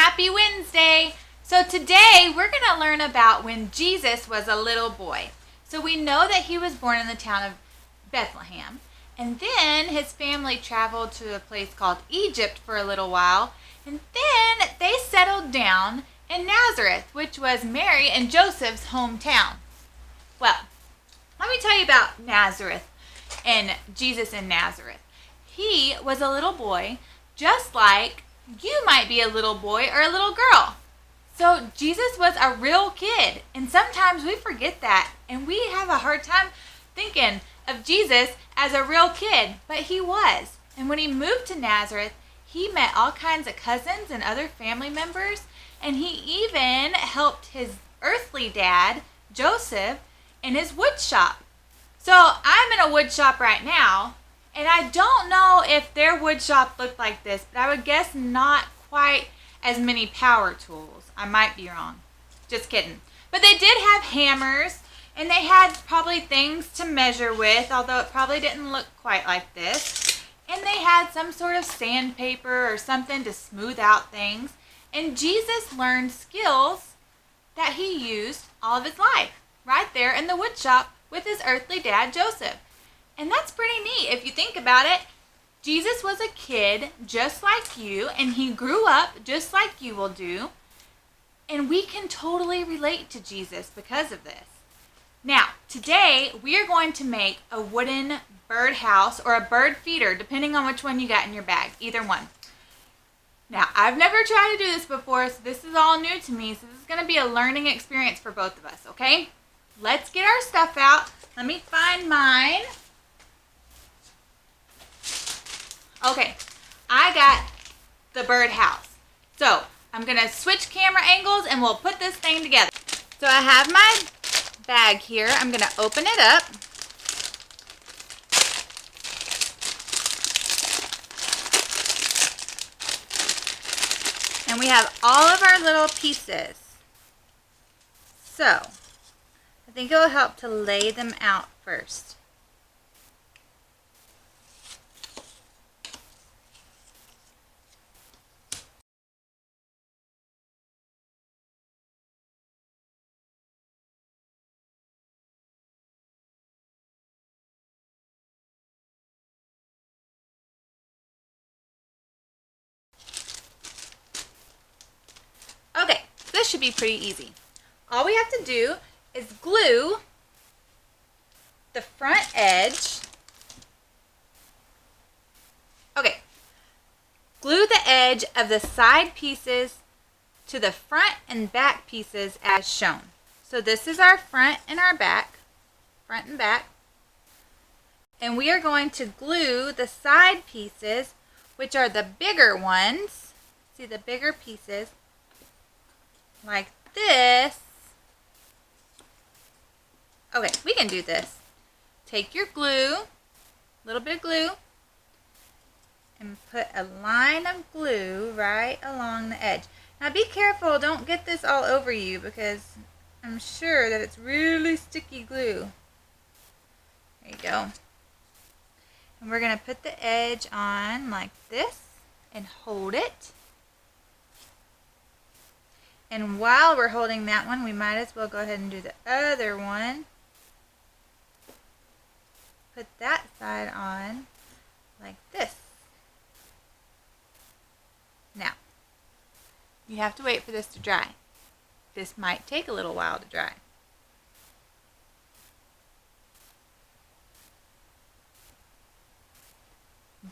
Happy Wednesday! So today we're going to learn about when Jesus was a little boy. So we know that he was born in the town of Bethlehem. And then his family traveled to a place called Egypt for a little while. And then they settled down in Nazareth, which was Mary and Joseph's hometown. Well, let me tell you about Nazareth and Jesus in Nazareth. He was a little boy, just like you might be a little boy or a little girl. So Jesus was a real kid, and sometimes we forget that, and we have a hard time thinking of Jesus as a real kid, but he was. And when he moved to Nazareth, he met all kinds of cousins and other family members, and he even helped his earthly dad, Joseph, in his wood shop. So I'm in a wood shop right now, and I don't know if their wood shop looked like this, but I would guess not quite as many power tools. I might be wrong. Just kidding. But they did have hammers, and they had probably things to measure with, although it probably didn't look quite like this. And they had some sort of sandpaper or something to smooth out things. And Jesus learned skills that he used all of his life, right there in the wood shop with his earthly dad, Joseph. And that's pretty neat if you think about it. Jesus was a kid just like you, and he grew up just like you will do. And we can totally relate to Jesus because of this. Now, today we are going to make a wooden birdhouse or a bird feeder, depending on which one you got in your bag, either one. Now, I've never tried to do this before, so this is all new to me, so this is going to be a learning experience for both of us, okay? Let's get our stuff out. Let me find mine. Okay, I got the birdhouse. So, I'm going to switch camera angles and we'll put this thing together. So I have my bag here. I'm going to open it up. And we have all of our little pieces. So, I think it will help to lay them out first. Okay, this should be pretty easy. All we have to do is glue the front edge. Okay, glue the edge of the side pieces to the front and back pieces as shown. So this is our front and our back, front and back. And we are going to glue the side pieces, which are the bigger ones. See the bigger pieces, like this. Okay, we can do this. Take your glue, a little bit of glue, and put a line of glue right along the edge. Now be careful, don't get this all over you because I'm sure that it's really sticky glue. There you go. And we're going to put the edge on like this and hold it. And while we're holding that one, we might as well go ahead and do the other one. Put that side on like this. Now, you have to wait for this to dry. This might take a little while to dry.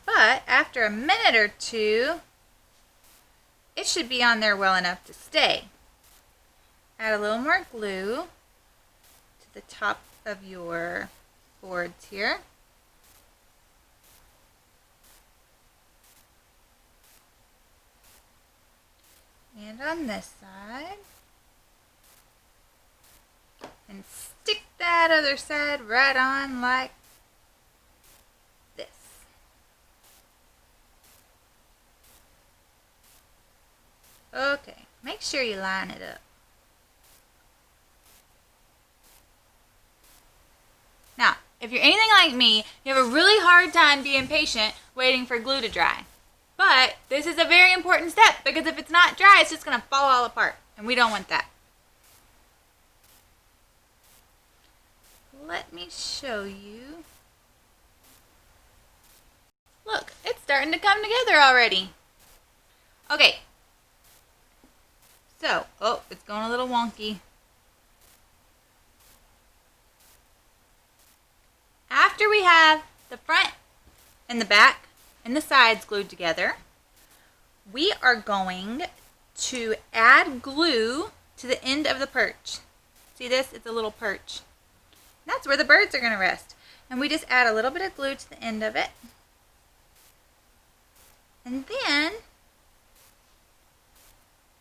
But after a minute or two, it should be on there well enough to stay. Add a little more glue to the top of your boards here. And on this side. And stick that other side right on like this. Okay, make sure you line it up. Now, if you're anything like me, you have a really hard time being patient waiting for glue to dry. But But this is a very important step because if it's not dry, it's just going to fall all apart. And we don't want that. Let me show you. Look, it's starting to come together already. Okay. So, oh, it's going a little wonky. After we have the front and the back and the sides glued together, we are going to add glue to the end of the perch. See this? It's a little perch. That's where the birds are going to rest. And we just add a little bit of glue to the end of it. And then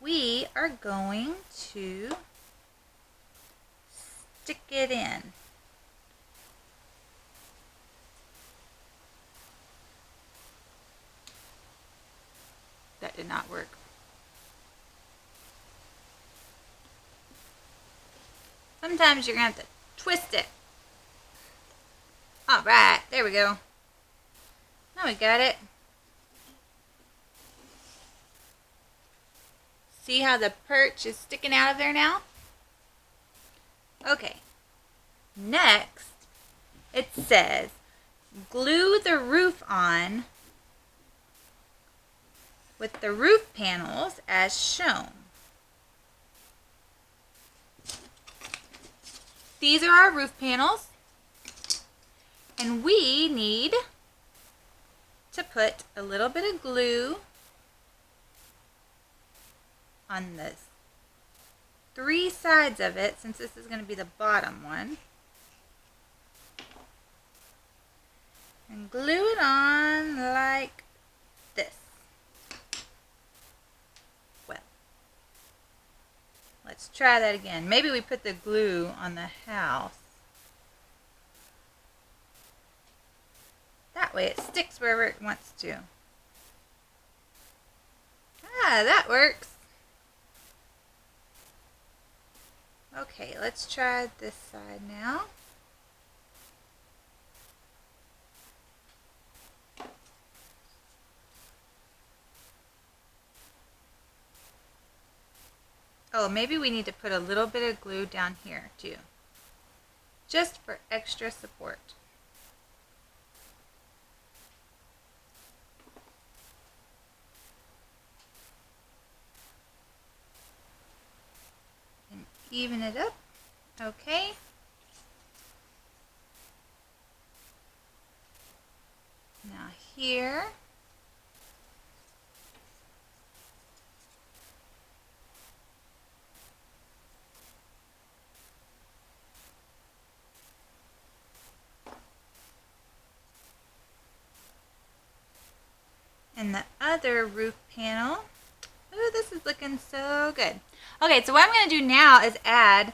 we are going to stick it in. That did not work. Sometimes you're going to have to twist it. All right, there we go. Now we got it. See how the perch is sticking out of there now? Okay. Next, it says, glue the roof on with the roof panels as shown. These are our roof panels, and we need to put a little bit of glue on the 3 sides of it, since this is going to be the bottom one, and glue it on like this. Well, let's try that again. Maybe we put the glue on the house. That way it sticks wherever it wants to. Ah, that works. Okay, let's try this side now. Oh, maybe we need to put a little bit of glue down here too, just for extra support. And even it up. Okay. Now here. And the other roof panel. Oh, this is looking so good. Okay, so what I'm going to do now is add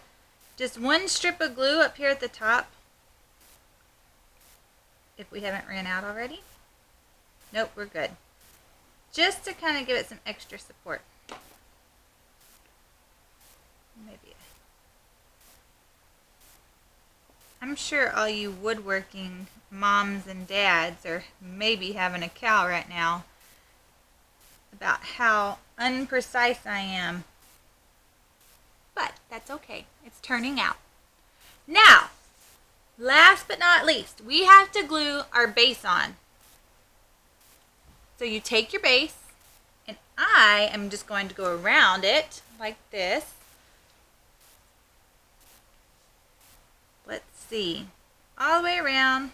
just 1 strip of glue up here at the top. If we haven't ran out already. Nope, we're good. Just to kind of give it some extra support. Maybe. I'm sure all you woodworking moms and dads are maybe having a cow right now about how unprecise I am. But that's okay. It's turning out. Now, last but not least, we have to glue our base on. So you take your base, and I am just going to go around it like this. Let's see. All the way around.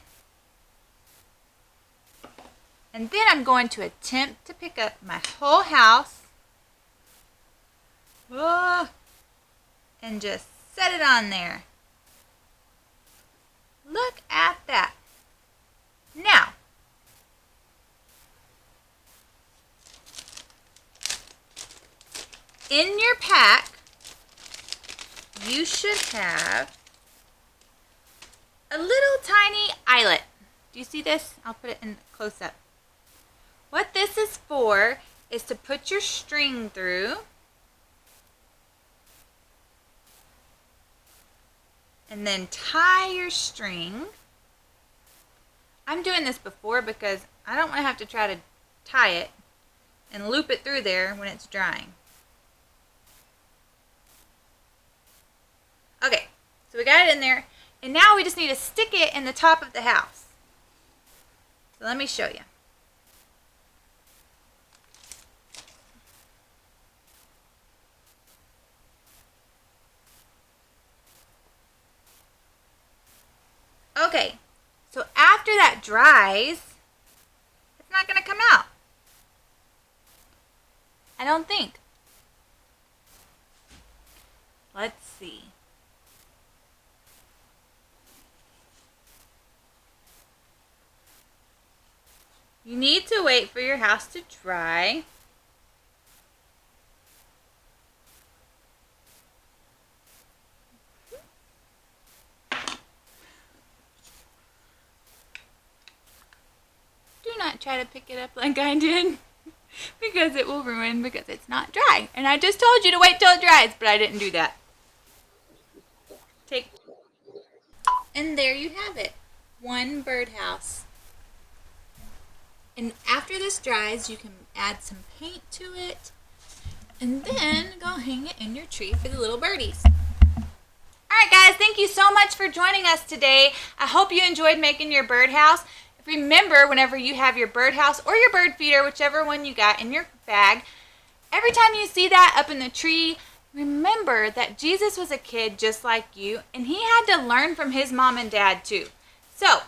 And then I'm going to attempt to pick up my whole house. Oh, and just set it on there. Look at that. Now, in your pack, you should have a little tiny eyelet. Do you see this? I'll put it in close up. What this is for is to put your string through and then tie your string. I'm doing this before because I don't want to have to try to tie it and loop it through there when it's drying. Okay, so we got it in there, and now we just need to stick it in the top of the house. So let me show you. Okay, so after that dries, it's not going to come out. I don't think. Let's see. You need to wait for your house to dry. Do not try to pick it up like I did, because it will ruin because it's not dry. And I just told you to wait till it dries, but I didn't do that. And there you have it. One birdhouse. And after this dries, you can add some paint to it and then go hang it in your tree for the little birdies. Alright guys, thank you so much for joining us today. I hope you enjoyed making your birdhouse. Remember, whenever you have your birdhouse or your bird feeder, whichever one you got in your bag, every time you see that up in the tree, remember that Jesus was a kid just like you, and he had to learn from his mom and dad too. So,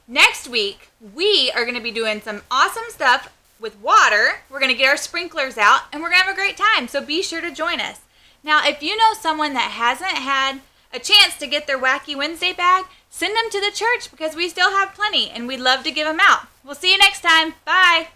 next week, we are going to be doing some awesome stuff with water. We're going to get our sprinklers out, and we're going to have a great time, so be sure to join us. Now, if you know someone that hasn't had a chance to get their Wacky Wednesday bag, send them to the church because we still have plenty, and we'd love to give them out. We'll see you next time. Bye.